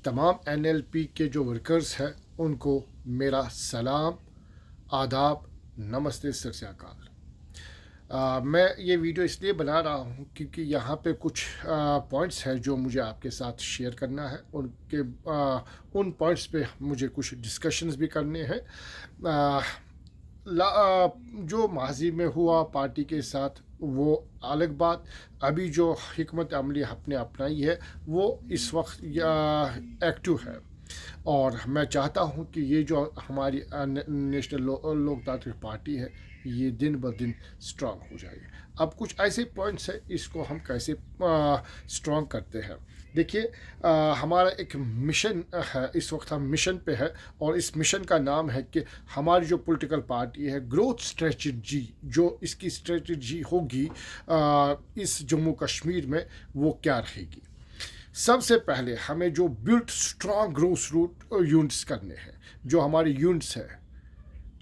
तमाम एनएलपी के जो वर्कर्स हैं उनको मेरा सलाम, आदाब, नमस्ते, सत श्री अकाल। मैं ये वीडियो इसलिए बना रहा हूँ क्योंकि यहाँ पे कुछ पॉइंट्स हैं जो मुझे आपके साथ शेयर करना है। उन पॉइंट्स पे मुझे कुछ डिस्कशंस भी करने हैं। जो माजी में हुआ पार्टी के साथ वो अलग बात, अभी जो हिकमत अमली आपने अपनाई है वो इस वक्त एक्टिव है, और मैं चाहता हूं कि ये जो हमारी नेशनल लोकतांत्रिक पार्टी है ये दिन ब दिन स्ट्रांग हो जाए। अब कुछ ऐसे पॉइंट्स हैं, इसको हम कैसे स्ट्रांग करते हैं। देखिए, हमारा एक मिशन है, इस वक्त हम मिशन पे है, और इस मिशन का नाम है कि हमारी जो पॉलिटिकल पार्टी है, ग्रोथ स्ट्रेटजी, जो इसकी स्ट्रेटजी होगी इस जम्मू कश्मीर में, वो क्या रहेगी। सबसे पहले हमें जो built strong growth root units करने हैं, जो हमारे यूनिट्स हैं,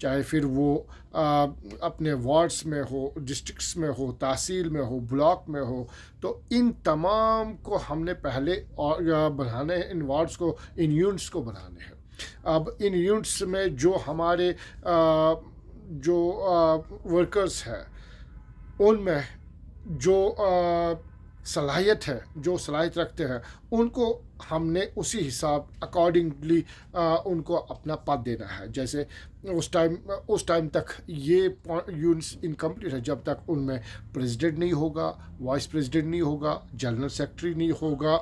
चाहे फिर वो अपने वार्ड्स में हो, डिस्ट्रिक्ट्स में हो, तहसील में हो, ब्लॉक में हो, तो इन तमाम को हमने पहले और बनाने हैं, इन वार्ड्स को, इन यूनिट्स को बनाने हैं। अब इन यूनिट्स में जो हमारे जो वर्कर्स हैं उनमें जो सलाहियत है, जो सलाहियत रखते हैं, उनको हमने उसी हिसाब अकॉर्डिंगली उनको अपना पद देना है। जैसे उस टाइम तक ये यूनिट्स इनकम्प्लीट है जब तक उनमें प्रेसिडेंट नहीं होगा, वाइस प्रेसिडेंट नहीं होगा, जनरल सेक्रेटरी नहीं होगा,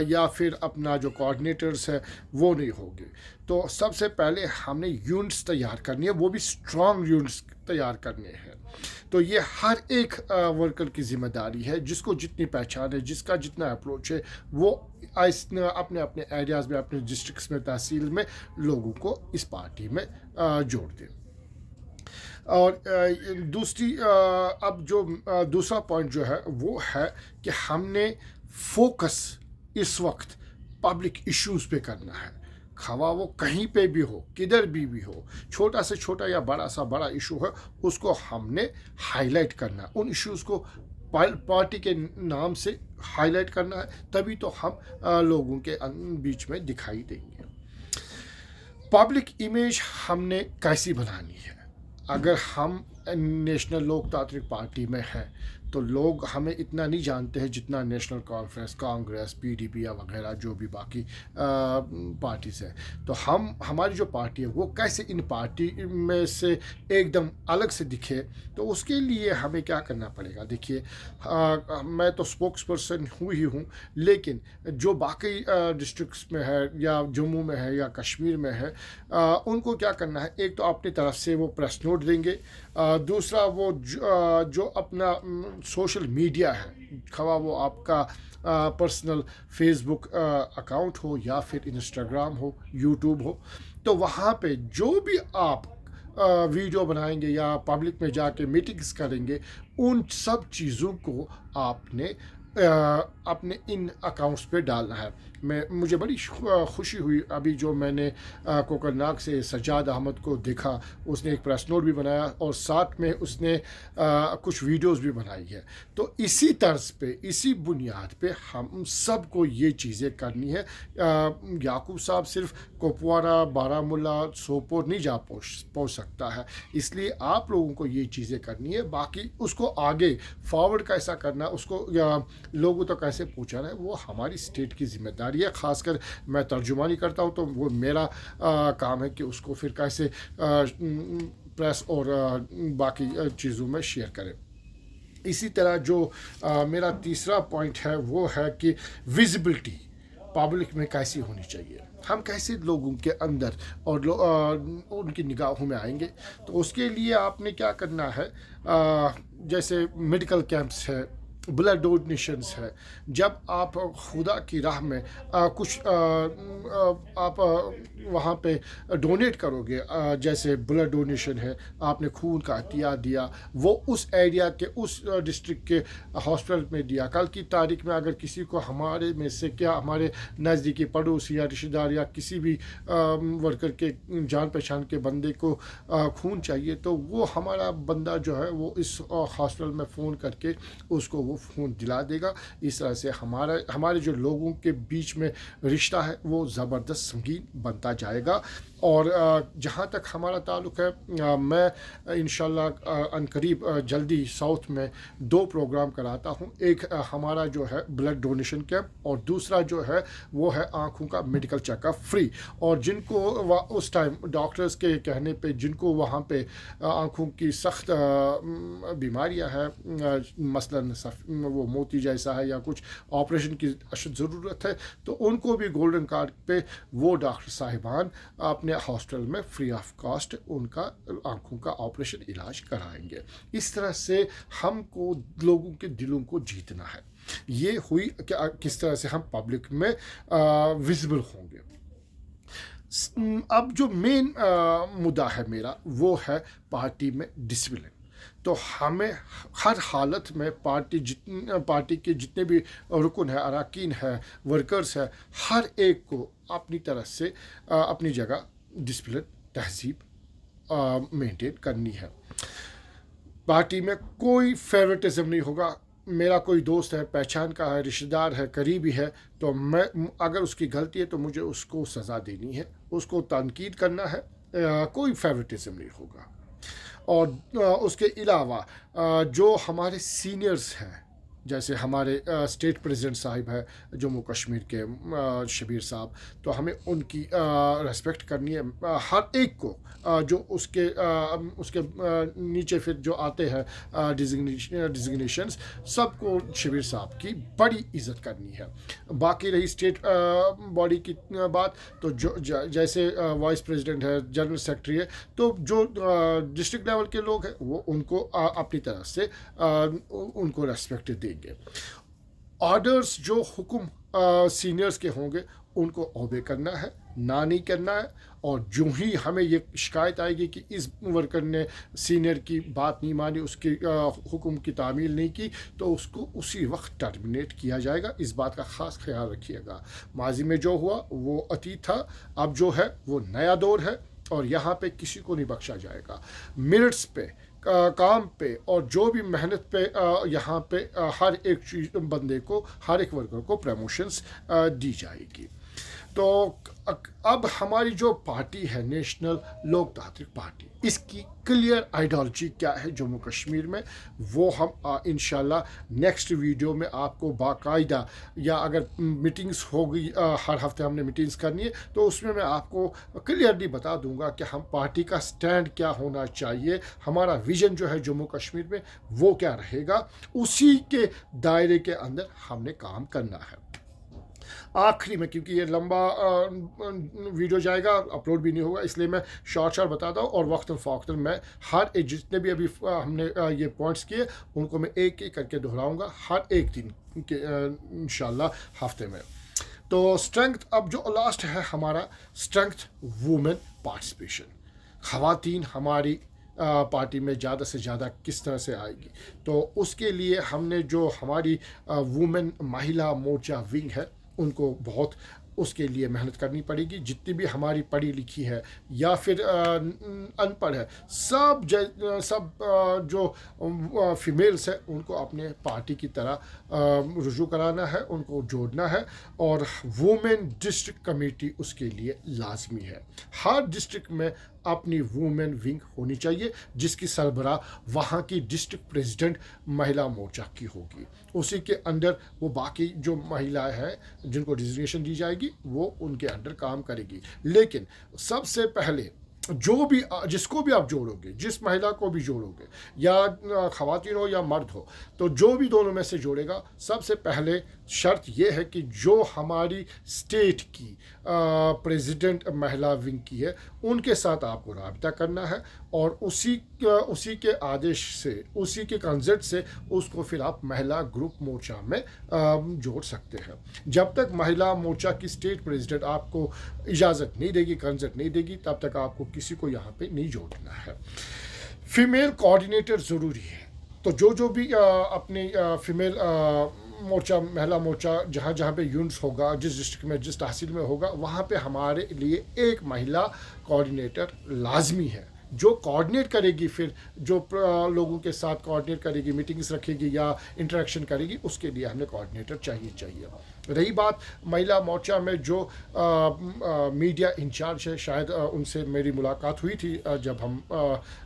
या फिर अपना जो कोऑर्डिनेटर्स है वो नहीं होंगे। तो सबसे पहले हमने यूनिट्स तैयार करनी है, वो भी स्ट्रॉन्ग यूनिट्स तैयार करने हैं। तो ये हर एक वर्कर की जिम्मेदारी है, जिसको जितनी पहचान है, जिसका जितना अप्रोच है, वो अपने अपने एरियाज़ में, अपने डिस्ट्रिक्ट्स में, तहसील में लोगों को इस पार्टी में जोड़ दें। और अब जो दूसरा पॉइंट जो है वो है कि हमने फोकस इस वक्त पब्लिक इश्यूज़ पे करना है, खवा वो कहीं पे भी हो, किधर भी हो, छोटा से छोटा या बड़ा सा बड़ा इशू है, उसको हमने हाईलाइट करना, उन इश्यूज़ को पार्टी के नाम से हाईलाइट करना है, तभी तो हम लोगों के बीच में दिखाई देंगे। पब्लिक इमेज हमने कैसी बनानी है। अगर हम नेशनल लोकतांत्रिक पार्टी में हैं तो लोग हमें इतना नहीं जानते हैं जितना नेशनल कॉन्फ्रेंस, कांग्रेस, पीडीपी या वगैरह जो भी बाकी पार्टीज हैं। तो हमारी जो पार्टी है वो कैसे इन पार्टी में से एकदम अलग से दिखे, तो उसके लिए हमें क्या करना पड़ेगा। देखिए, मैं तो स्पोक्स पर्सन ही हूँ, लेकिन जो बाकी डिस्ट्रिक्ट्स में है या जम्मू में है या कश्मीर में है, उनको क्या करना है, एक तो अपनी तरफ से वो प्रेस नोट देंगे, दूसरा वो जो अपना सोशल मीडिया है, खवा वो आपका पर्सनल फेसबुक अकाउंट हो या फिर इंस्टाग्राम हो, यूट्यूब हो, तो वहाँ पे जो भी आप वीडियो बनाएंगे या पब्लिक में जाके मीटिंग्स करेंगे, उन सब चीज़ों को आपने अपने इन अकाउंट्स पे डालना है। मुझे बड़ी खुशी हुई अभी जो मैंने कोकरनाग से सज्जाद अहमद को देखा, उसने एक प्रेस नोट भी बनाया और साथ में उसने कुछ वीडियोस भी बनाई है। तो इसी तर्ज पे, इसी बुनियाद पे हम सब को ये चीज़ें करनी है। याकूब साहब सिर्फ कुपवारा, बारामूला, सोपोर नहीं जा पहुँच सकता है, इसलिए आप लोगों को ये चीज़ें करनी है। बाकी उसको आगे फॉरवर्ड कैसा करना, उसको लोगों तक कैसे पहुँचाना है, वो हमारी स्टेट की जिम्मेदारी है। ख़ासकर मैं तर्जुमानी करता हूँ तो वो मेरा काम है कि उसको फिर कैसे प्रेस और बाकी चीज़ों में शेयर करें। इसी तरह जो मेरा तीसरा पॉइंट है वो है कि विजिबिलिटी पब्लिक में कैसी होनी चाहिए। हम कैसे लोगों के अंदर और उनकी निगाहों में आएंगे, तो उसके लिए आपने क्या करना है, जैसे मेडिकल कैंप्स है, ब्लड डोनेशंस है। जब आप खुदा की राह में कुछ आप वहाँ पे डोनेट करोगे, जैसे ब्लड डोनेशन है, आपने खून का अतिया दिया, वो उस एरिया के, उस डिस्ट्रिक्ट के हॉस्पिटल में दिया, कल की तारीख में अगर किसी को हमारे में से क्या हमारे नज़दीकी पड़ोसी या रिश्तेदार या किसी भी वर्कर के जान पहचान के बंदे को खून चाहिए, तो वो हमारा बंदा जो है वो इस हॉस्पिटल में फ़ोन करके उसको वो वो फ़ोन दिला देगा। इस तरह से हमारे जो लोगों के बीच में रिश्ता है वो ज़बरदस्त संगीन बनता जाएगा। और जहाँ तक हमारा ताल्लुक़ है, मैं इंशाल्लाह अनकरीब जल्दी साउथ में 2 प्रोग्राम कराता हूँ। एक हमारा जो है ब्लड डोनेशन कैंप, और दूसरा जो है वो है आँखों का मेडिकल चेकअप फ्री। और जिनको उस टाइम डॉक्टर्स के कहने पे जिनको वहाँ पे आँखों की सख्त बीमारियाँ हैं, मसलन वो मोती जैसा है या कुछ ऑपरेशन की अशद ज़रूरत है, तो उनको भी गोल्डन कार्ड पे वो डॉक्टर साहिबान अपने हॉस्पिटल में फ्री ऑफ कॉस्ट उनका आँखों का ऑपरेशन इलाज कराएंगे। इस तरह से हमको लोगों के दिलों को जीतना है। ये हुई कि किस तरह से हम पब्लिक में विजिबल होंगे। अब जो मेन मुद्दा है मेरा वो है पार्टी में डिसिप्लिन। तो हमें हर हालत में पार्टी के जितने भी रुकन है, अरकान है, वर्कर्स है, हर एक को अपनी तरफ से अपनी जगह डिसिप्लिन तहजीब मेंटेन करनी है। पार्टी में कोई फेवरेटिज्म नहीं होगा। मेरा कोई दोस्त है, पहचान का है, रिश्तेदार है, करीबी है, तो मैं अगर उसकी गलती है तो मुझे उसको सज़ा देनी है, उसको तनकीद करना है। कोई फेवरेटिज्म नहीं होगा। और उसके अलावा जो हमारे सीनियर्स हैं, जैसे हमारे स्टेट प्रेसिडेंट साहिब है जम्मू कश्मीर के, शबीर साहब, तो हमें उनकी रेस्पेक्ट करनी है। हर एक को जो उसके नीचे फिर जो आते हैं डिजिग्नेशंस, सबको शबीर साहब की बड़ी इज़्ज़त करनी है। बाकी रही स्टेट बॉडी की बात, तो जो जैसे वाइस प्रेसिडेंट है, जनरल सेक्रेटरी है, तो जो डिस्ट्रिक्ट लेवल के लोग हैं वो उनको अपनी तरफ से उनको रेस्पेक्ट देंगे। ऑर्डर्स जो हुक्म सीनियर्स के होंगे उनको ओबे करना है, ना नहीं करना है। और जो ही हमें ये शिकायत आएगी कि इस वर्कर ने सीनियर की बात नहीं मानी, उसके हुक्म की तामील नहीं की, तो उसको उसी वक्त टर्मिनेट किया जाएगा। इस बात का ख़ास ख्याल रखिएगा। माजी में जो हुआ वो अतीत था, अब जो है वो नया दौर है, और यहाँ पे किसी को नहीं बख्शा जाएगा। मिनट्स पे, काम पे, और जो भी मेहनत पे यहाँ पे हर एक चीज़ बंदे को, हर एक वर्कर को प्रमोशंस दी जाएगी। तो अब हमारी जो पार्टी है नेशनल लोकतांत्रिक पार्टी, इसकी क्लियर आइडियोलॉजी क्या है जम्मू कश्मीर में, वो हम इंशाल्लाह नेक्स्ट वीडियो में आपको बाकायदा, या अगर मीटिंग्स हो गई, हर हफ्ते हमने मीटिंग्स करनी है, तो उसमें मैं आपको क्लियरली बता दूंगा कि हम पार्टी का स्टैंड क्या होना चाहिए, हमारा विजन जो है जम्मू कश्मीर में वो क्या रहेगा, उसी के दायरे के अंदर हमने काम करना है। आखिरी में, क्योंकि ये लंबा वीडियो जाएगा, अपलोड भी नहीं होगा, इसलिए मैं शॉर्ट बताता हूँ, और वक्तन फ़ौक़तन मैं हर एक जितने भी अभी हमने ये पॉइंट्स किए उनको मैं एक एक करके दोहराऊँगा हर एक दिन के इंशाल्लाह हफ्ते में। तो स्ट्रेंथ, अब जो लास्ट है हमारा स्ट्रेंथ वुमेन पार्टिसिपेशन, ख़वातीन हमारी पार्टी में ज़्यादा से ज़्यादा किस तरह से आएगी, तो उसके लिए हमने जो हमारी वुमेन महिला मोर्चा विंग है उनको बहुत उसके लिए मेहनत करनी पड़ेगी। जितनी भी हमारी पढ़ी लिखी है या फिर अनपढ़ है, सब जो फीमेल्स है उनको अपने पार्टी की तरह रुजू कराना है, उनको जोड़ना है। और वुमेन डिस्ट्रिक्ट कमेटी उसके लिए लाजमी है। हर डिस्ट्रिक्ट में अपनी वुमेन विंग होनी चाहिए, जिसकी सरबराह वहाँ की डिस्ट्रिक्ट प्रेसिडेंट महिला मोर्चा की होगी। उसी के अंडर वो बाकी जो महिलाएं हैं जिनको डिजिग्नेशन दी जाएगी वो उनके अंडर काम करेगी। लेकिन सबसे पहले जो भी, जिसको भी आप जोड़ोगे, जिस महिला को भी जोड़ोगे, या ख़वातीन हो या मर्द हो, तो जो भी दोनों में से जोड़ेगा, सबसे पहले शर्त यह है कि जो हमारी स्टेट की प्रेसिडेंट महिला विंग की है उनके साथ आपको राब्ता करना है, और उसी के आदेश से, उसी के कंसेंट से उसको फिर आप महिला ग्रुप मोर्चा में जोड़ सकते हैं। जब तक महिला मोर्चा की स्टेट प्रेसिडेंट आपको इजाज़त नहीं देगी, कंसेंट नहीं देगी, तब तक आपको किसी को यहाँ पे नहीं जोड़ना है। फीमेल कोऑर्डिनेटर ज़रूरी है। तो जो भी अपनी फीमेल मोर्चा, महिला मोर्चा जहाँ पे यूनिट्स होगा, जिस डिस्ट्रिक्ट में, जिस तहसील में होगा, वहाँ पे हमारे लिए एक महिला कोऑर्डिनेटर लाजमी है, जो कोऑर्डिनेट करेगी, फिर जो लोगों के साथ कोऑर्डिनेट करेगी, मीटिंग्स रखेगी या इंटरेक्शन करेगी, उसके लिए हमें कोऑर्डिनेटर चाहिए। रही बात महिला मोर्चा में जो मीडिया इंचार्ज है, शायद उनसे मेरी मुलाकात हुई थी जब हम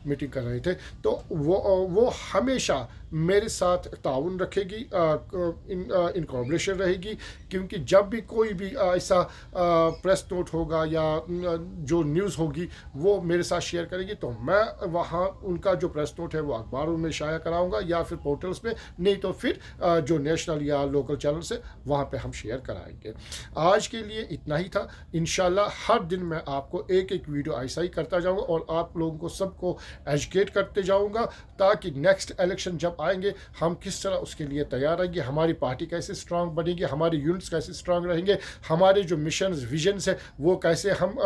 मीटिंग कर रहे थे, तो वो हमेशा मेरे साथ ताउन रखेगी, इन कोऑर्डिनेशन रहेगी, क्योंकि जब भी कोई भी ऐसा प्रेस नोट होगा या जो न्यूज़ होगी वो मेरे साथ शेयर करेगी, तो मैं वहाँ उनका जो प्रेस नोट है वो अखबारों में शाया कराऊंगा या फिर पोर्टल्स में, नहीं तो फिर जो नेशनल या लोकल चैनल से वहाँ पे हम शेयर कराएंगे। आज के लिए इतना ही था। इंशाल्लाह हर दिन मैं आपको एक एक वीडियो ऐसा ही करता जाऊंगा और आप लोगों को सबको एजुकेट करते जाऊंगा, ताकि नेक्स्ट इलेक्शन जब आएंगे हम किस तरह उसके लिए तैयार रहेंगे, हमारी पार्टी कैसे स्ट्रांग बनेगी, हमारे यूनिट्स कैसे स्ट्रांग रहेंगे, हमारे जो मिशन विजन्स है वो कैसे हम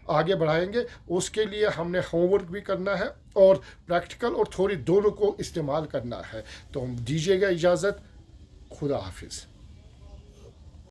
आगे बढ़ाएंगे। उसके लिए हमने होमवर्क भी करना है और प्रैक्टिकल और थोड़ी दोनों को इस्तेमाल करना है। तो दीजिएगा इजाज़त। खुदा हाफिज़।